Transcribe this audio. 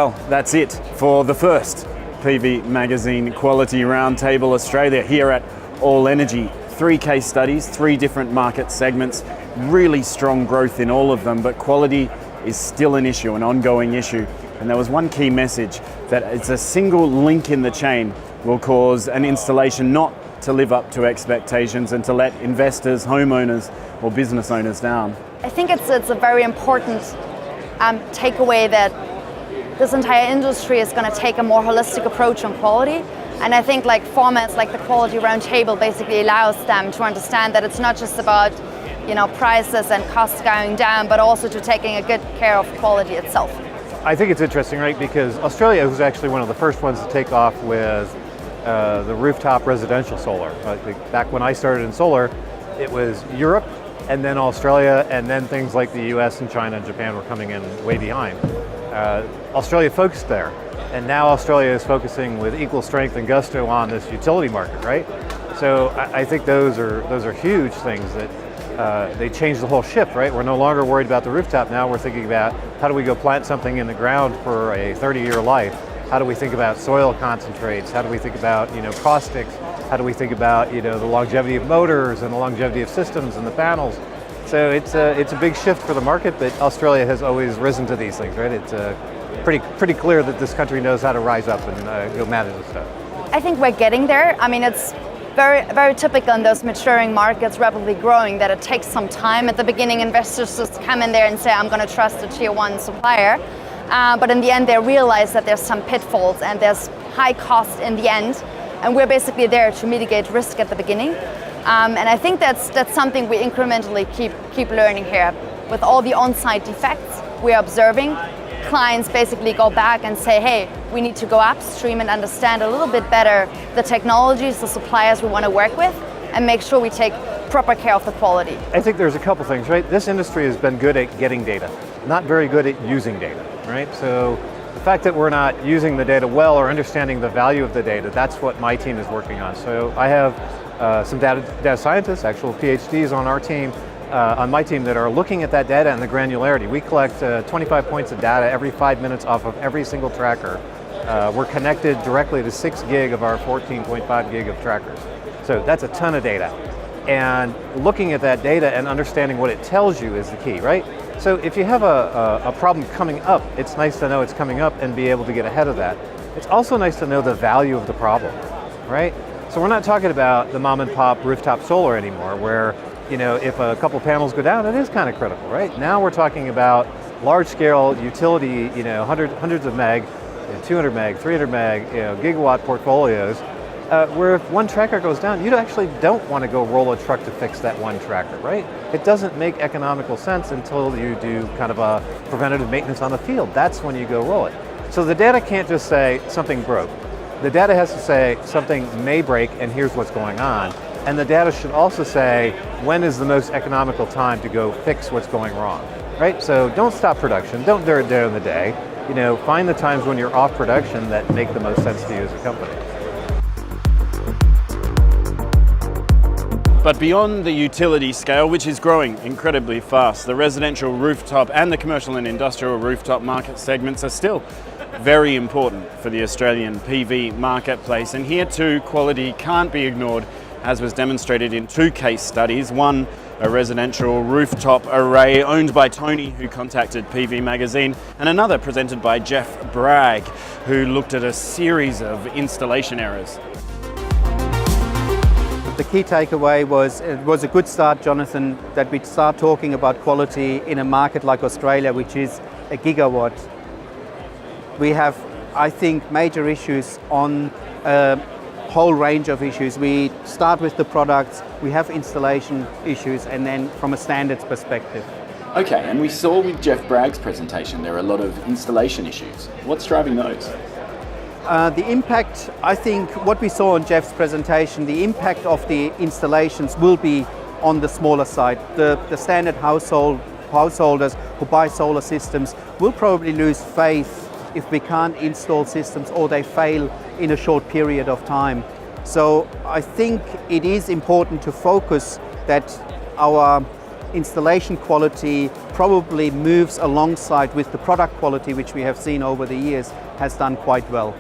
Well, that's it for the first PV Magazine Quality Roundtable Australia here at All Energy. 3 case studies, 3 different market segments, really strong growth in all of them, but quality is still an issue, an ongoing issue. And there was one key message, that it's a single link in the chain will cause an installation not to live up to expectations and to let investors, homeowners or business owners down. I think it's a very important takeaway that this entire industry is going to take a more holistic approach on quality. And I think formats like the Quality Roundtable basically allows them to understand that it's not just about prices and costs going down, but also to taking a good care of quality itself. I think it's interesting, right? Because Australia was actually one of the first ones to take off with the rooftop residential solar. Back when I started in solar, it was Europe, and then Australia, and then things like the US and China and Japan were coming in way behind. Australia focused there, and now Australia is focusing with equal strength and gusto on this utility market, right? So I think those are huge things that they changed the whole shift, right? We're no longer worried about the rooftop. Now we're thinking about how do we go plant something in the ground for a 30-year life? How do we think about soil concentrates? How do we think about caustics? How do we think about the longevity of motors and the longevity of systems and the panels? So it's a big shift for the market, but Australia has always risen to these things, right? It's pretty clear that this country knows how to rise up and go manage this stuff. I think we're getting there. I mean, it's very typical in those maturing markets, rapidly growing, that it takes some time. At the beginning, investors just come in there and say, I'm going to trust a tier 1 supplier. But in the end, they realize that there's some pitfalls and there's high cost in the end. And we're basically there to mitigate risk at the beginning. And I think that's something we incrementally keep learning here. With all the on-site defects we're observing, clients basically go back and say, hey, we need to go upstream and understand a little bit better the technologies, the suppliers we want to work with, and make sure we take proper care of the quality. I think there's a couple things, right? This industry has been good at getting data, not very good at using data, right? So the fact that we're not using the data well or understanding the value of the data, that's what my team is working on. So I have some data scientists, actual PhDs on our team, on my team, that are looking at that data and the granularity. We collect 25 points of data every 5 minutes off of every single tracker. We're connected directly to 6 gig of our 14.5 gig of trackers. So that's a ton of data. And looking at that data and understanding what it tells you is the key, right? So if you have a problem coming up, it's nice to know it's coming up and be able to get ahead of that. It's also nice to know the value of the problem, right? So we're not talking about the mom and pop rooftop solar anymore, where if a couple panels go down, it is kind of critical, right? Now we're talking about large scale utility, hundreds of meg, 200 meg, 300 meg, gigawatt portfolios, where if one tracker goes down, you actually don't want to go roll a truck to fix that one tracker, right? It doesn't make economical sense until you do kind of a preventative maintenance on the field. That's when you go roll it. So the data can't just say something broke. The data has to say something may break and here's what's going on. And the data should also say when is the most economical time to go fix what's going wrong, right? So don't stop production, don't do it during the day. Find the times when you're off production that make the most sense to you as a company. But beyond the utility scale, which is growing incredibly fast, the residential rooftop and the commercial and industrial rooftop market segments are still very important for the Australian PV marketplace. And here too, quality can't be ignored, as was demonstrated in 2 case studies. One, a residential rooftop array owned by Tony, who contacted PV Magazine, and another presented by Jeff Bragg, who looked at a series of installation errors. The key takeaway was, it was a good start, Jonathan, that we start talking about quality in a market like Australia, which is a gigawatt. We have, I think, major issues on a whole range of issues. We start with the products, we have installation issues, and then from a standards perspective. Okay, and we saw with Jeff Bragg's presentation, there are a lot of installation issues. What's driving those? The impact, I think what we saw in Jeff's presentation, the impact of the installations will be on the smaller side. The standard householders who buy solar systems will probably lose faith if we can't install systems or they fail in a short period of time. So I think it is important to focus that our installation quality probably moves alongside with the product quality, which we have seen over the years has done quite well.